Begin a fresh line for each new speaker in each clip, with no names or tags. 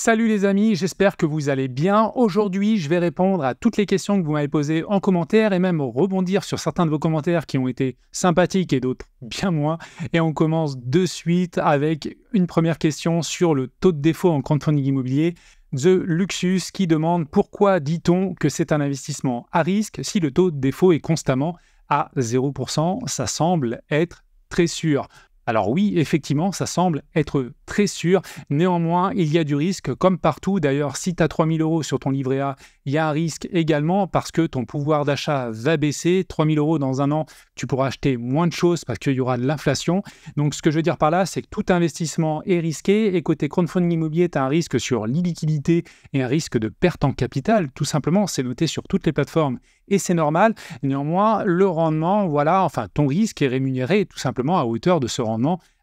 Salut les amis, j'espère que vous allez bien. Aujourd'hui, je vais répondre à toutes les questions que vous m'avez posées en commentaire et même rebondir sur certains de vos commentaires qui ont été sympathiques et d'autres bien moins. Et on commence de suite avec une première question sur le taux de défaut en crowdfunding immobilier. The Luxus qui demande pourquoi dit-on que c'est un investissement à risque si le taux de défaut est constamment à 0%. Ça semble être très sûr. Alors oui, effectivement, ça semble être très sûr. Néanmoins, il y a du risque, comme partout. D'ailleurs, si tu as 3 000 € sur ton livret A, il y a un risque également parce que ton pouvoir d'achat va baisser. 3 000 € dans un an, tu pourras acheter moins de choses parce qu'il y aura de l'inflation. Donc, ce que je veux dire par là, c'est que tout investissement est risqué. Et côté crowdfunding immobilier, tu as un risque sur l'illiquidité et un risque de perte en capital. Tout simplement, c'est noté sur toutes les plateformes et c'est normal. Néanmoins, le rendement, ton risque est rémunéré tout simplement à hauteur de ce rendement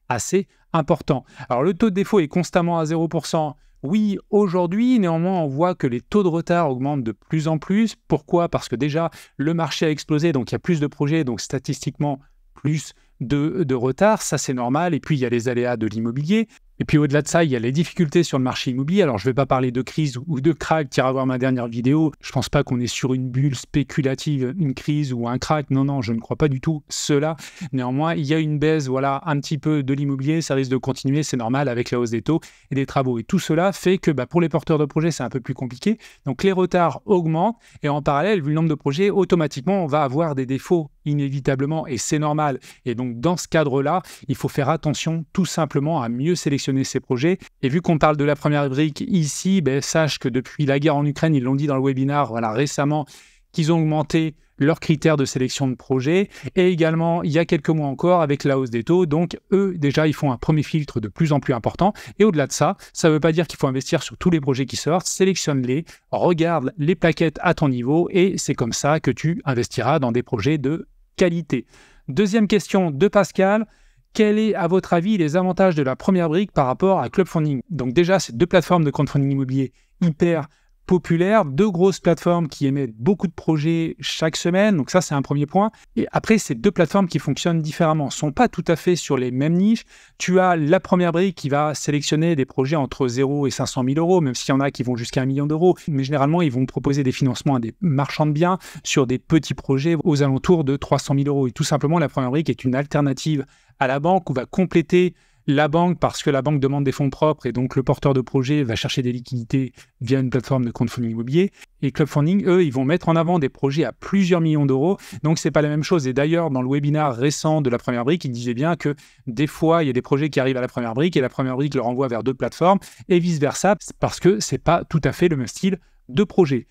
assez important. Alors, le taux de défaut est constamment à 0%. Oui, aujourd'hui, néanmoins, on voit que les taux de retard augmentent de plus en plus. Pourquoi ? Parce que déjà, le marché a explosé, donc il y a plus de projets, donc statistiquement, plus de retard. Ça, c'est normal. Et puis, il y a les aléas de l'immobilier. Et puis, au-delà de ça, il y a les difficultés sur le marché immobilier. Alors, je ne vais pas parler de crise ou de crack. Tu iras voir ma dernière vidéo. Je ne pense pas qu'on est sur une bulle spéculative, une crise ou un crack. Non, je ne crois pas du tout cela. Néanmoins, il y a une baisse, un petit peu de l'immobilier. Ça risque de continuer, c'est normal, avec la hausse des taux et des travaux. Et tout cela fait que pour les porteurs de projets, c'est un peu plus compliqué. Donc, les retards augmentent. Et en parallèle, vu le nombre de projets, automatiquement, on va avoir des défauts inévitablement. Et c'est normal. Et donc, dans ce cadre-là, il faut faire attention tout simplement à mieux sélectionner ces projets. Et vu qu'on parle de la première brique ici, sache que depuis la guerre en Ukraine, ils l'ont dit dans le webinaire récemment, qu'ils ont augmenté leurs critères de sélection de projets. Et également, il y a quelques mois encore, avec la hausse des taux. Donc, eux, déjà, ils font un premier filtre de plus en plus important. Et au-delà de ça, ça ne veut pas dire qu'il faut investir sur tous les projets qui sortent. Sélectionne-les, regarde les plaquettes à ton niveau et c'est comme ça que tu investiras dans des projets de qualité. Deuxième question de Pascal. Quels est, à votre avis, les avantages de la première brique par rapport à Clubfunding ? Donc déjà, c'est deux plateformes de crowdfunding immobilier hyper populaires, deux grosses plateformes qui émettent beaucoup de projets chaque semaine. Donc ça, c'est un premier point. Et après, c'est deux plateformes qui fonctionnent différemment. Elles ne sont pas tout à fait sur les mêmes niches. Tu as la première brique qui va sélectionner des projets entre 0 et 500 000 €, même s'il y en a qui vont jusqu'à 1 million d'euros. Mais généralement, ils vont proposer des financements à des marchands de biens sur des petits projets aux alentours de 300 000 €. Et tout simplement, la première brique est une alternative à la banque ou va compléter la banque parce que la banque demande des fonds propres et donc le porteur de projet va chercher des liquidités via une plateforme de crowdfunding immobilier. Et Clubfunding, eux, ils vont mettre en avant des projets à plusieurs millions d'euros. Donc, c'est pas la même chose. Et d'ailleurs, dans le webinaire récent de la première brique, il disait bien que des fois, il y a des projets qui arrivent à la première brique et la première brique leur envoie vers d'autres plateformes et vice-versa parce que c'est pas tout à fait le même style de projet.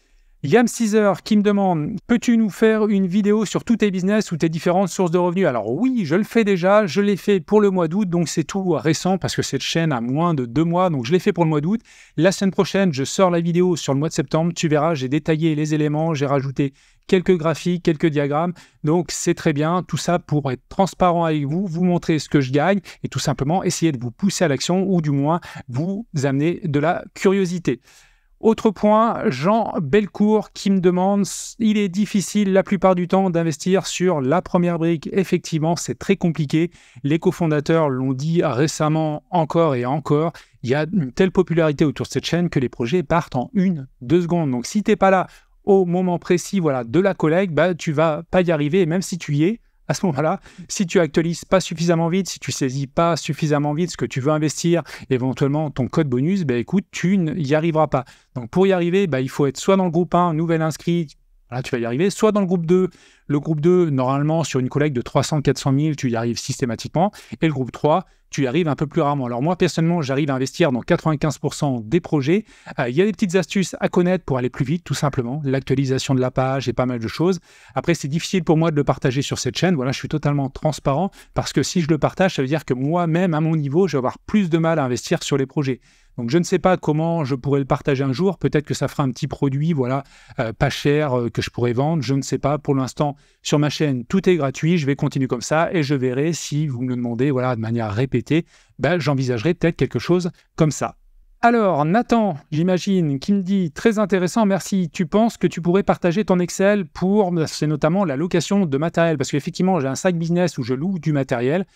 Yam Caesar qui me demande « Peux-tu nous faire une vidéo sur tous tes business ou tes différentes sources de revenus ?» Alors oui, je le fais déjà, je l'ai fait pour le mois d'août, donc c'est tout récent parce que cette chaîne a moins de 2 mois, donc je l'ai fait pour le mois d'août. La semaine prochaine, je sors la vidéo sur le mois de septembre, tu verras, j'ai détaillé les éléments, j'ai rajouté quelques graphiques, quelques diagrammes, donc c'est très bien, tout ça pour être transparent avec vous, vous montrer ce que je gagne et tout simplement essayer de vous pousser à l'action ou du moins vous amener de la curiosité. Autre point, Jean Belcourt qui me demande « Il est difficile la plupart du temps d'investir sur la première brique. » Effectivement, c'est très compliqué. Les cofondateurs l'ont dit récemment encore et encore. Il y a une telle popularité autour de cette chaîne que les projets partent en 1-2 secondes. Donc, si tu n'es pas là au moment précis de la collecte, tu ne vas pas y arriver. Et même si tu y es, à ce moment-là, si tu actualises pas suffisamment vite, si tu saisis pas suffisamment vite ce que tu veux investir, éventuellement ton code bonus, écoute, tu n'y arriveras pas. Donc pour y arriver, il faut être soit dans le groupe 1, nouvel inscrit, là tu vas y arriver, soit dans le groupe 2. Le groupe 2, normalement, sur une collecte de 300-400 000, tu y arrives systématiquement. Et le groupe 3, tu y arrives un peu plus rarement. Alors moi, personnellement, j'arrive à investir dans 95% des projets. Il y a des petites astuces à connaître pour aller plus vite, tout simplement. L'actualisation de la page et pas mal de choses. Après, c'est difficile pour moi de le partager sur cette chaîne. Voilà, je suis totalement transparent parce que si je le partage, ça veut dire que moi-même, à mon niveau, je vais avoir plus de mal à investir sur les projets. Donc, je ne sais pas comment je pourrais le partager un jour. Peut-être que ça fera un petit produit, pas cher, que je pourrais vendre. Je ne sais pas. Pour l'instant, sur ma chaîne, tout est gratuit. Je vais continuer comme ça et je verrai si vous me le demandez, de manière répétée, j'envisagerai peut-être quelque chose comme ça. Alors, Nathan, j'imagine, qui me dit « Très intéressant, merci. Tu penses que tu pourrais partager ton Excel pour, c'est notamment la location de matériel ?» Parce qu'effectivement, j'ai un side business où je loue du matériel.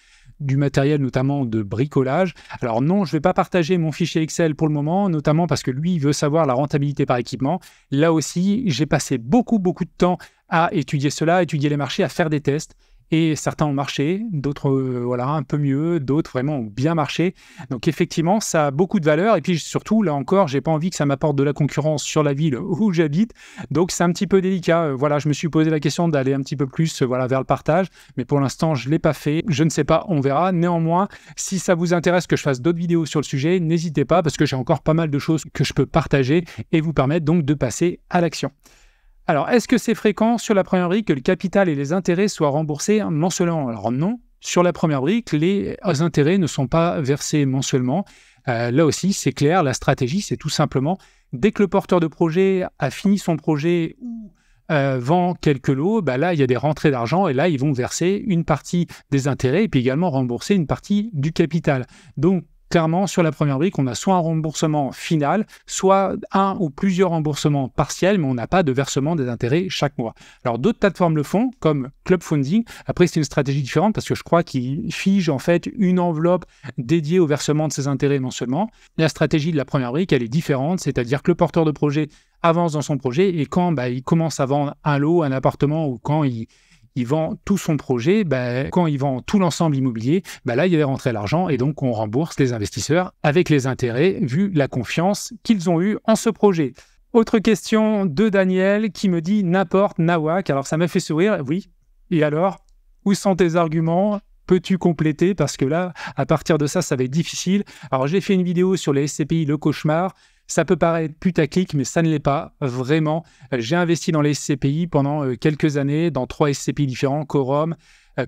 du matériel, notamment de bricolage. Alors non, je ne vais pas partager mon fichier Excel pour le moment, notamment parce que lui, il veut savoir la rentabilité par équipement. Là aussi, j'ai passé beaucoup de temps à étudier cela, à étudier les marchés, à faire des tests. Et certains ont marché, d'autres voilà, un peu mieux, d'autres vraiment ont bien marché. Donc effectivement, ça a beaucoup de valeur. Et puis surtout, là encore, j'ai pas envie que ça m'apporte de la concurrence sur la ville où j'habite. Donc c'est un petit peu délicat. Voilà, je me suis posé la question d'aller un petit peu plus voilà, vers le partage. Mais pour l'instant, je ne l'ai pas fait. Je ne sais pas, on verra. Néanmoins, si ça vous intéresse que je fasse d'autres vidéos sur le sujet, n'hésitez pas parce que j'ai encore pas mal de choses que je peux partager et vous permettre donc de passer à l'action. Alors, est-ce que c'est fréquent sur la première brique que le capital et les intérêts soient remboursés mensuellement? Alors non, sur la première brique, les intérêts ne sont pas versés mensuellement. Là aussi, c'est clair, la stratégie, c'est tout simplement, dès que le porteur de projet a fini son projet ou vend quelques lots, là, il y a des rentrées d'argent et là, ils vont verser une partie des intérêts et puis également rembourser une partie du capital. Donc, clairement, sur la première brique, on a soit un remboursement final, soit un ou plusieurs remboursements partiels, mais on n'a pas de versement des intérêts chaque mois. Alors, d'autres plateformes le font, comme Club Funding. Après, c'est une stratégie différente parce que je crois qu'ils figent en fait une enveloppe dédiée au versement de ces intérêts mensuellement. La stratégie de la première brique, elle est différente, c'est-à-dire que le porteur de projet avance dans son projet et quand il commence à vendre un lot, un appartement ou quand il vend tout son projet, quand il vend tout l'ensemble immobilier, là, il y a rentré l'argent et donc on rembourse les investisseurs avec les intérêts vu la confiance qu'ils ont eue en ce projet. Autre question de Daniel qui me dit n'importe, nawak. Alors ça m'a fait sourire, oui. Et alors, où sont tes arguments ? Peux-tu compléter? Parce que là, à partir de ça, ça va être difficile. Alors j'ai fait une vidéo sur les SCPI, le cauchemar. Ça peut paraître putaclic, mais ça ne l'est pas, vraiment. J'ai investi dans les SCPI pendant quelques années, dans 3 SCPI différents, Quorum,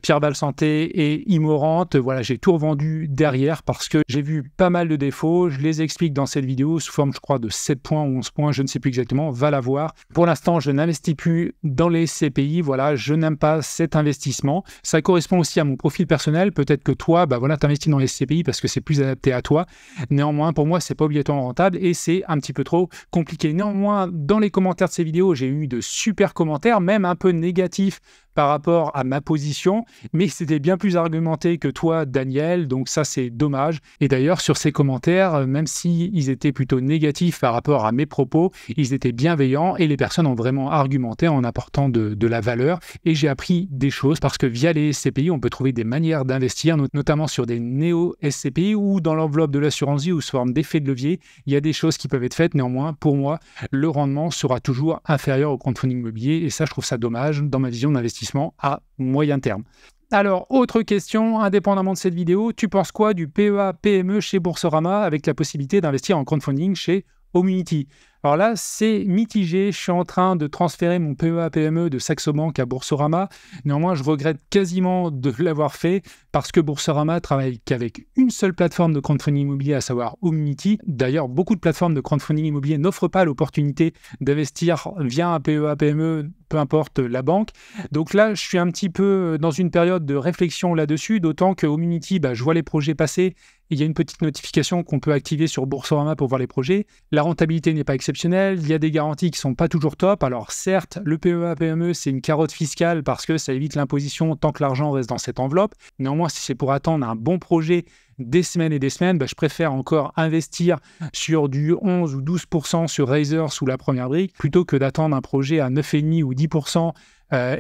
Pierre Val Santé et Immorante. Voilà, j'ai tout revendu derrière parce que j'ai vu pas mal de défauts. Je les explique dans cette vidéo sous forme, je crois, de 7 points ou 11 points, je ne sais plus exactement, va la voir. Pour l'instant, je n'investis plus dans les SCPI. Voilà, je n'aime pas cet investissement. Ça correspond aussi à mon profil personnel. Peut-être que toi, tu investis dans les SCPI parce que c'est plus adapté à toi. Néanmoins, pour moi, c'est pas obligatoirement rentable et c'est un petit peu trop compliqué. Néanmoins, dans les commentaires de ces vidéos, j'ai eu de super commentaires, même un peu négatifs par rapport à ma position, mais c'était bien plus argumenté que toi, Daniel, donc ça, c'est dommage. Et d'ailleurs, sur ces commentaires, même s'ils étaient plutôt négatifs par rapport à mes propos, ils étaient bienveillants et les personnes ont vraiment argumenté en apportant de la valeur. Et j'ai appris des choses parce que via les SCPI, on peut trouver des manières d'investir, notamment sur des néo-SCPI ou dans l'enveloppe de l'assurance vie ou sous forme d'effet de levier. Il y a des choses qui peuvent être faites. Néanmoins, pour moi, le rendement sera toujours inférieur au crowdfunding immobilier et ça, je trouve ça dommage dans ma vision d'investissement à moyen terme. Alors, autre question, indépendamment de cette vidéo, tu penses quoi du PEA-PME chez Boursorama avec la possibilité d'investir en crowdfunding chez Homunity? Alors là, c'est mitigé. Je suis en train de transférer mon PEA-PME de Saxo Bank à Boursorama. Néanmoins, je regrette quasiment de l'avoir fait parce que Boursorama travaille qu'avec une seule plateforme de crowdfunding immobilier, à savoir Homunity. D'ailleurs, beaucoup de plateformes de crowdfunding immobilier n'offrent pas l'opportunité d'investir via un PEA-PME, peu importe la banque. Donc là, je suis un petit peu dans une période de réflexion là-dessus, d'autant que Homunity, je vois les projets passer. Il y a une petite notification qu'on peut activer sur Boursorama pour voir les projets. La rentabilité n'est pas exceptionnelle. Il y a des garanties qui ne sont pas toujours top. Alors certes, le PEA-PME, c'est une carotte fiscale parce que ça évite l'imposition tant que l'argent reste dans cette enveloppe. Néanmoins, si c'est pour attendre un bon projet des semaines et des semaines, je préfère encore investir sur du 11 ou 12% sur Razer sous la première brique plutôt que d'attendre un projet à 9,5 ou 10%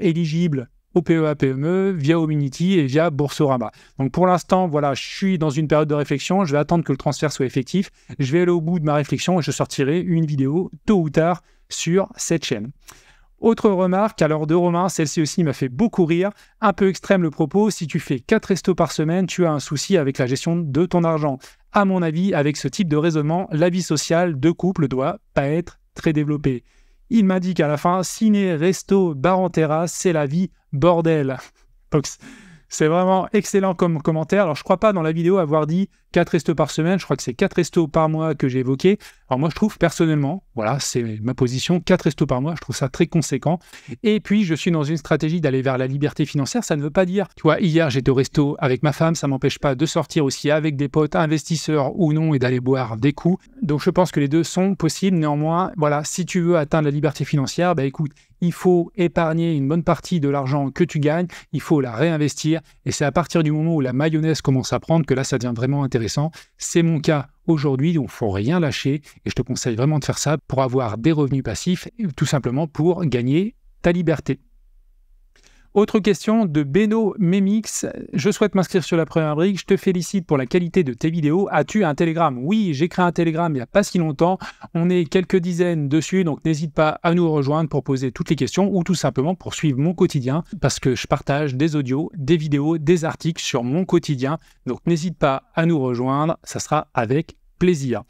éligible au PEA-PME via Homunity et via Boursorama. Donc pour l'instant, voilà, je suis dans une période de réflexion, je vais attendre que le transfert soit effectif, je vais aller au bout de ma réflexion et je sortirai une vidéo tôt ou tard sur cette chaîne. Autre remarque, alors de Romain, celle-ci aussi m'a fait beaucoup rire, un peu extrême le propos, si tu fais 4 restos par semaine, tu as un souci avec la gestion de ton argent. À mon avis, avec ce type de raisonnement, la vie sociale de couple doit pas être très développée. Il m'a dit qu'à la fin, ciné, resto, bar en terrasse, c'est la vie, bordel. Donc, c'est vraiment excellent comme commentaire. Alors, je ne crois pas dans la vidéo avoir dit 4 restos par semaine. Je crois que c'est 4 restos par mois que j'ai évoqué. Alors moi, je trouve personnellement, voilà, c'est ma position, 4 restos par mois, je trouve ça très conséquent. Et puis, je suis dans une stratégie d'aller vers la liberté financière. Ça ne veut pas dire, tu vois, hier, j'étais au resto avec ma femme, ça ne m'empêche pas de sortir aussi avec des potes, investisseurs ou non, et d'aller boire des coups. Donc, je pense que les deux sont possibles. Néanmoins, voilà, si tu veux atteindre la liberté financière, écoute, il faut épargner une bonne partie de l'argent que tu gagnes, il faut la réinvestir. Et c'est à partir du moment où la mayonnaise commence à prendre que là, ça devient vraiment intéressant. C'est mon cas aujourd'hui, donc il ne faut rien lâcher. Et je te conseille vraiment de faire ça pour avoir des revenus passifs, tout simplement pour gagner ta liberté. Autre question de Beno Memix. Je souhaite m'inscrire sur la première brique. Je te félicite pour la qualité de tes vidéos. As-tu un Telegram? Oui, j'ai créé un Telegram il n'y a pas si longtemps. On est quelques dizaines dessus, donc n'hésite pas à nous rejoindre pour poser toutes les questions ou tout simplement pour suivre mon quotidien parce que je partage des audios, des vidéos, des articles sur mon quotidien. Donc n'hésite pas à nous rejoindre, ça sera avec plaisir.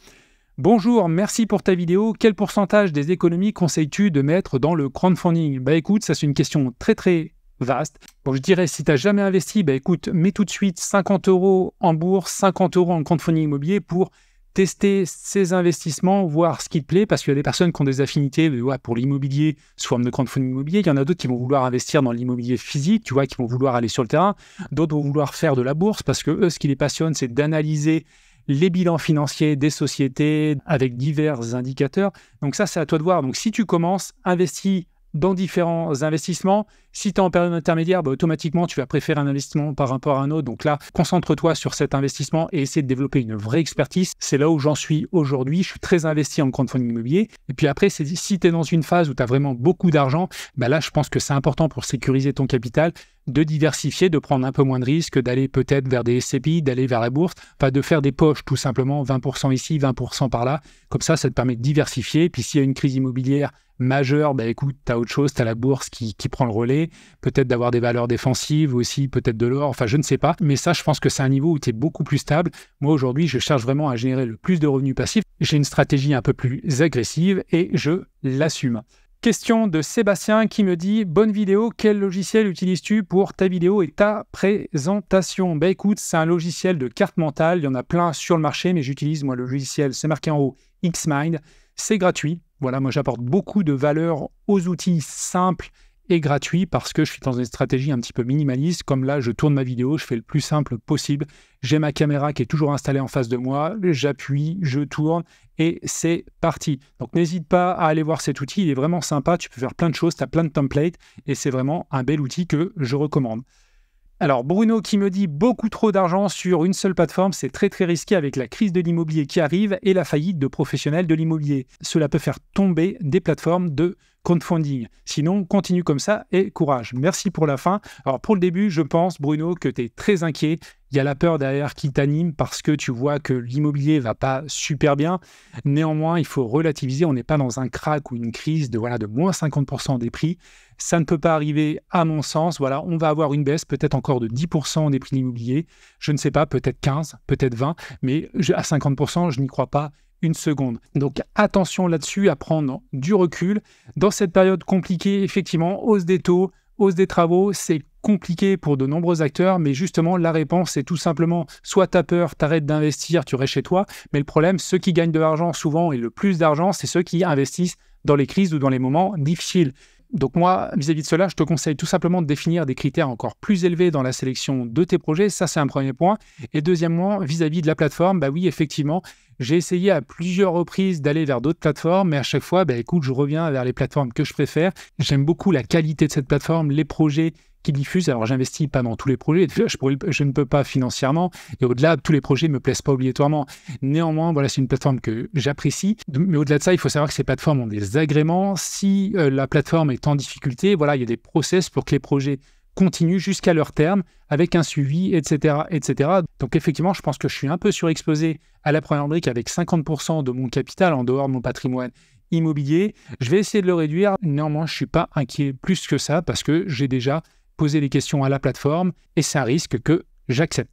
Bonjour, merci pour ta vidéo. Quel pourcentage des économies conseilles-tu de mettre dans le crowdfunding? Écoute, ça c'est une question très vaste. Bon, je dirais, si tu n'as jamais investi, écoute, mets tout de suite 50 € en bourse, 50 € en crowdfunding immobilier pour tester ces investissements, voir ce qui te plaît, parce qu'il y a des personnes qui ont des affinités pour l'immobilier sous forme de crowdfunding immobilier. Il y en a d'autres qui vont vouloir investir dans l'immobilier physique, tu vois, qui vont vouloir aller sur le terrain. D'autres vont vouloir faire de la bourse parce que eux, ce qui les passionne, c'est d'analyser les bilans financiers des sociétés avec divers indicateurs. Donc ça, c'est à toi de voir. Donc si tu commences, investis dans différents investissements. Si tu es en période intermédiaire, automatiquement, tu vas préférer un investissement par rapport à un autre. Donc là, concentre-toi sur cet investissement et essaie de développer une vraie expertise. C'est là où j'en suis aujourd'hui. Je suis très investi en crowdfunding immobilier. Et puis après, si tu es dans une phase où tu as vraiment beaucoup d'argent, là, je pense que c'est important pour sécuriser ton capital de diversifier, de prendre un peu moins de risques, d'aller peut-être vers des SCPI, d'aller vers la bourse, de faire des poches tout simplement, 20% ici, 20% par là. Comme ça te permet de diversifier. Puis s'il y a une crise immobilière majeure, écoute, tu as autre chose, tu as la bourse qui prend le relais, peut-être d'avoir des valeurs défensives aussi, peut-être de l'or, je ne sais pas. Mais ça, je pense que c'est un niveau où tu es beaucoup plus stable. Moi, aujourd'hui, je cherche vraiment à générer le plus de revenus passifs. J'ai une stratégie un peu plus agressive et je l'assume. Question de Sébastien qui me dit « Bonne vidéo, quel logiciel utilises-tu pour ta vidéo et ta présentation ?» Écoute, c'est un logiciel de carte mentale, il y en a plein sur le marché, mais j'utilise moi le logiciel, c'est marqué en haut, Xmind, c'est gratuit. Voilà, moi j'apporte beaucoup de valeur aux outils simples et gratuits parce que je suis dans une stratégie un petit peu minimaliste. Comme là, je tourne ma vidéo, je fais le plus simple possible. J'ai ma caméra qui est toujours installée en face de moi, j'appuie, je tourne et c'est parti. Donc n'hésite pas à aller voir cet outil, il est vraiment sympa, tu peux faire plein de choses, tu as plein de templates et c'est vraiment un bel outil que je recommande. Alors Bruno qui me dit beaucoup trop d'argent sur une seule plateforme, c'est très risqué avec la crise de l'immobilier qui arrive et la faillite de professionnels de l'immobilier. Cela peut faire tomber des plateformes de crowdfunding. Sinon, continue comme ça et courage. Merci pour la fin. Alors pour le début, je pense Bruno que tu es très inquiet. Il y a la peur derrière qui t'anime parce que tu vois que l'immobilier va pas super bien. Néanmoins, il faut relativiser. On n'est pas dans un crack ou une crise de moins 50% des prix. Ça ne peut pas arriver à mon sens. Voilà, on va avoir une baisse peut-être encore de 10% des prix de l'immobilier. Je ne sais pas, peut-être 15, peut-être 20, mais à 50%, je n'y crois pas une seconde. Donc attention là-dessus, à prendre du recul. Dans cette période compliquée, effectivement, hausse des taux, hausse des travaux, c'est compliqué pour de nombreux acteurs, mais justement, la réponse, c'est tout simplement, soit tu as peur, tu arrêtes d'investir, tu restes chez toi, mais le problème, ceux qui gagnent de l'argent souvent et le plus d'argent, c'est ceux qui investissent dans les crises ou dans les moments difficiles. Donc moi, vis-à-vis de cela, je te conseille tout simplement de définir des critères encore plus élevés dans la sélection de tes projets. Ça, c'est un premier point. Et deuxièmement, vis-à-vis de la plateforme, oui, effectivement, j'ai essayé à plusieurs reprises d'aller vers d'autres plateformes, mais à chaque fois, écoute, je reviens vers les plateformes que je préfère. J'aime beaucoup la qualité de cette plateforme, les projets qui diffusent. Alors, j'investis pas dans tous les projets, je ne peux pas financièrement, et au-delà, tous les projets ne me plaisent pas obligatoirement. Néanmoins, voilà, c'est une plateforme que j'apprécie. Mais au-delà de ça, il faut savoir que ces plateformes ont des agréments. Si la plateforme est en difficulté, voilà, il y a des process pour que les projets continuent jusqu'à leur terme, avec un suivi, etc., etc. Donc effectivement, je pense que je suis un peu surexposé à la première brique avec 50% de mon capital en dehors de mon patrimoine immobilier. Je vais essayer de le réduire. Néanmoins, je ne suis pas inquiet plus que ça parce que j'ai déjà posé les questions à la plateforme et c'est un risque que j'accepte.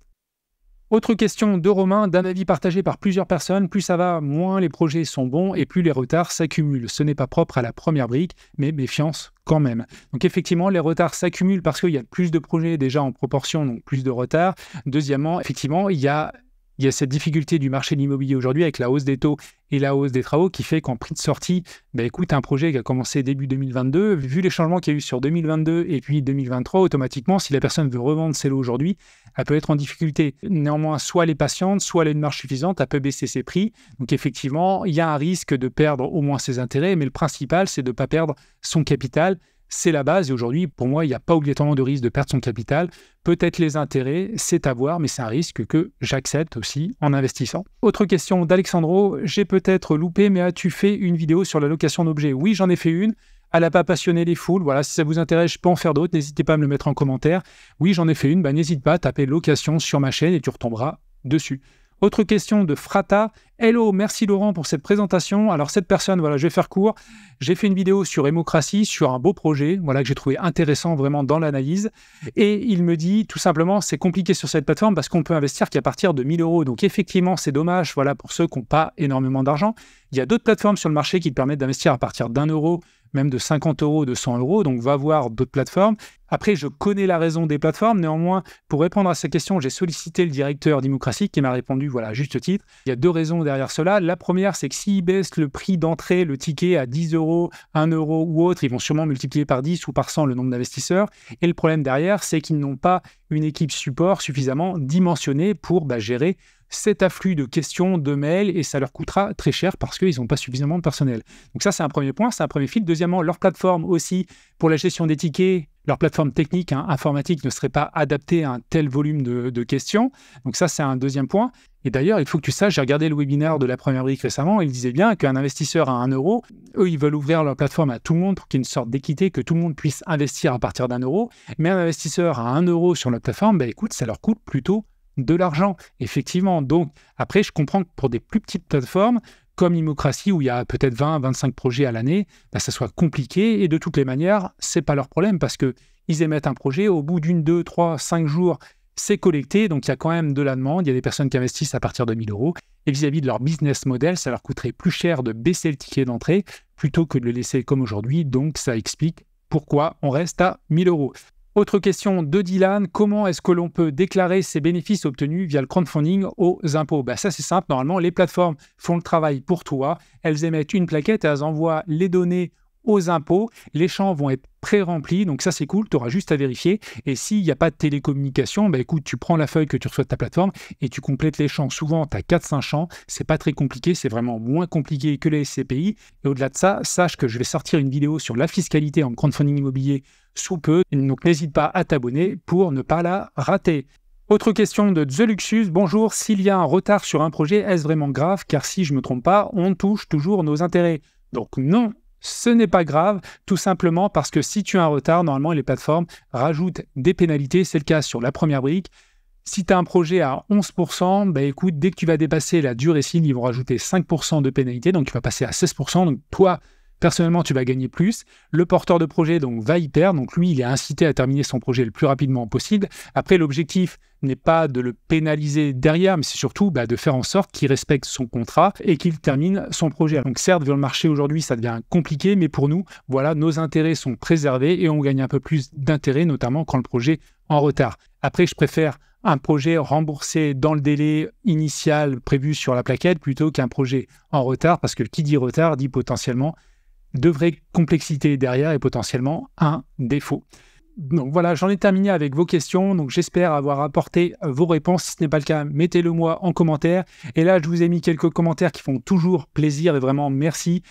Autre question de Romain, d'un avis partagé par plusieurs personnes, plus ça va, moins les projets sont bons et plus les retards s'accumulent. Ce n'est pas propre à la première brique, mais méfiance quand même. Donc effectivement, les retards s'accumulent parce qu'il y a plus de projets déjà en proportion, donc plus de retards. Deuxièmement, effectivement, il y a il y a cette difficulté du marché de l'immobilier aujourd'hui avec la hausse des taux et la hausse des travaux qui fait qu'en prix de sortie, écoute, un projet qui a commencé début 2022, vu les changements qu'il y a eu sur 2022 et puis 2023, automatiquement, si la personne veut revendre ses lots aujourd'hui, elle peut être en difficulté. Néanmoins, soit elle est patiente, soit elle a une marge suffisante, elle peut baisser ses prix. Donc effectivement, il y a un risque de perdre au moins ses intérêts, mais le principal, c'est de ne pas perdre son capital. C'est la base et aujourd'hui, pour moi, il n'y a pas obligatoirement de risque de perdre son capital. Peut-être les intérêts, c'est à voir, mais c'est un risque que j'accepte aussi en investissant. Autre question d'Alexandro, j'ai peut-être loupé, mais as-tu fait une vidéo sur la location d'objets? Oui, j'en ai fait une. Elle n'a pas passionné les foules. Voilà, si ça vous intéresse, je peux en faire d'autres. N'hésitez pas à me le mettre en commentaire. Oui, j'en ai fait une. N'hésite pas à taper location sur ma chaîne et tu retomberas dessus. Autre question de Frata. Hello, merci Laurent pour cette présentation. Alors cette personne, voilà, je vais faire court. J'ai fait une vidéo sur Émocratie, sur un beau projet, voilà, que j'ai trouvé intéressant vraiment dans l'analyse. Et il me dit tout simplement, c'est compliqué sur cette plateforme parce qu'on peut investir qu'à partir de 1 000 euros. Donc effectivement, c'est dommage, voilà, pour ceux qui n'ont pas énormément d'argent. Il y a d'autres plateformes sur le marché qui te permettent d'investir à partir d'1 euro, même de 50 euros, de 100 euros. Donc va voir d'autres plateformes. Après, je connais la raison des plateformes. Néanmoins, pour répondre à cette question, j'ai sollicité le directeur d'Émocratie qui m'a répondu, voilà, à juste titre. Il y a 2 raisons derrière cela. La première, c'est que s'ils baissent le prix d'entrée, le ticket à 10 euros, 1 euro ou autre, ils vont sûrement multiplier par 10 ou par 100 le nombre d'investisseurs. Et le problème derrière, c'est qu'ils n'ont pas une équipe support suffisamment dimensionnée pour gérer cet afflux de questions, de mails, et ça leur coûtera très cher parce qu'ils n'ont pas suffisamment de personnel. Donc ça, c'est un premier point, c'est un premier fil. Deuxièmement, leur plateforme aussi, pour la gestion des tickets, leur plateforme technique, informatique ne serait pas adaptée à un tel volume de questions. Donc ça, c'est un deuxième point. Et d'ailleurs, il faut que tu saches, j'ai regardé le webinaire de la première brique récemment, il disait bien qu'un investisseur à 1 euro, eux, ils veulent ouvrir leur plateforme à tout le monde pour qu'il y ait une sorte d'équité, que tout le monde puisse investir à partir d'1 euro. Mais un investisseur à 1 euro sur leur plateforme, écoute, ça leur coûte plutôt de l'argent, effectivement. Donc, après, je comprends que pour des plus petites plateformes, comme Émocratie, où il y a peut-être 20, 25 projets à l'année, ça soit compliqué. Et de toutes les manières, ce n'est pas leur problème parce qu'ils émettent un projet, au bout d'1, 2, 3, 5 jours, c'est collecté. Donc, il y a quand même de la demande. Il y a des personnes qui investissent à partir de 1 000 euros. Et vis-à-vis de leur business model, ça leur coûterait plus cher de baisser le ticket d'entrée plutôt que de le laisser comme aujourd'hui. Donc, ça explique pourquoi on reste à 1 000 euros. Autre question de Dylan, comment est-ce que l'on peut déclarer ses bénéfices obtenus via le crowdfunding aux impôts? Ça, c'est simple. Normalement, les plateformes font le travail pour toi. Elles émettent une plaquette et elles envoient les données aux impôts. Les champs vont être pré-remplis. Donc ça, c'est cool. Tu auras juste à vérifier. Et s'il n'y a pas de télécommunication, écoute, tu prends la feuille que tu reçois de ta plateforme et tu complètes les champs. Souvent, tu as 4-5 champs. C'est pas très compliqué. C'est vraiment moins compliqué que les SCPI. Et au-delà de ça, sache que je vais sortir une vidéo sur la fiscalité en crowdfunding immobilier sous peu, donc n'hésite pas à t'abonner pour ne pas la rater. Autre question de The Luxus, bonjour, s'il y a un retard sur un projet, est-ce vraiment grave? Car si je ne me trompe pas, on touche toujours nos intérêts. Donc non, ce n'est pas grave, tout simplement parce que si tu as un retard, normalement les plateformes rajoutent des pénalités, c'est le cas sur la première brique. Si tu as un projet à 11%, écoute, dès que tu vas dépasser la durée cible, ils vont rajouter 5% de pénalité, donc tu vas passer à 16%, donc toi, personnellement, tu vas gagner plus. Le porteur de projet va y perdre. Donc lui, il est incité à terminer son projet le plus rapidement possible. Après, l'objectif n'est pas de le pénaliser derrière, mais c'est surtout de faire en sorte qu'il respecte son contrat et qu'il termine son projet. Donc certes, sur le marché aujourd'hui, ça devient compliqué, mais pour nous, voilà, nos intérêts sont préservés et on gagne un peu plus d'intérêts, notamment quand le projet est en retard. Après, je préfère un projet remboursé dans le délai initial prévu sur la plaquette plutôt qu'un projet en retard, parce que qui dit retard dit potentiellement de vraies complexités derrière et potentiellement un défaut. Donc voilà, j'en ai terminé avec vos questions. Donc j'espère avoir apporté vos réponses. Si ce n'est pas le cas, mettez-le moi en commentaire. Et là, je vous ai mis quelques commentaires qui font toujours plaisir et vraiment merci.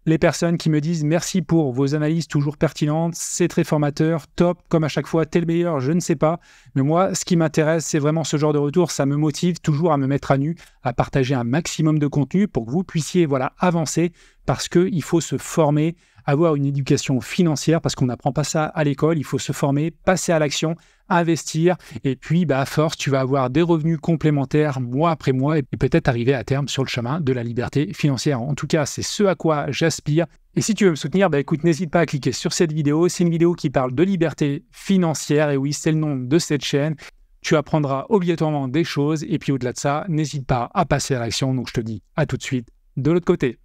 Les personnes qui me disent merci pour vos analyses toujours pertinentes, c'est très formateur, top, comme à chaque fois, t'es le meilleur, je ne sais pas. Mais moi, ce qui m'intéresse, c'est vraiment ce genre de retour, ça me motive toujours à me mettre à nu, à partager un maximum de contenu pour que vous puissiez avancer, parce qu'il faut se former, avoir une éducation financière, parce qu'on n'apprend pas ça à l'école, il faut se former, passer à l'action, investir, et puis à force, tu vas avoir des revenus complémentaires mois après mois, et peut-être arriver à terme sur le chemin de la liberté financière. En tout cas, c'est ce à quoi j'aspire. Et si tu veux me soutenir, écoute, n'hésite pas à cliquer sur cette vidéo. C'est une vidéo qui parle de liberté financière, et oui, c'est le nom de cette chaîne. Tu apprendras obligatoirement des choses, et puis au-delà de ça, n'hésite pas à passer à l'action. Donc je te dis à tout de suite de l'autre côté.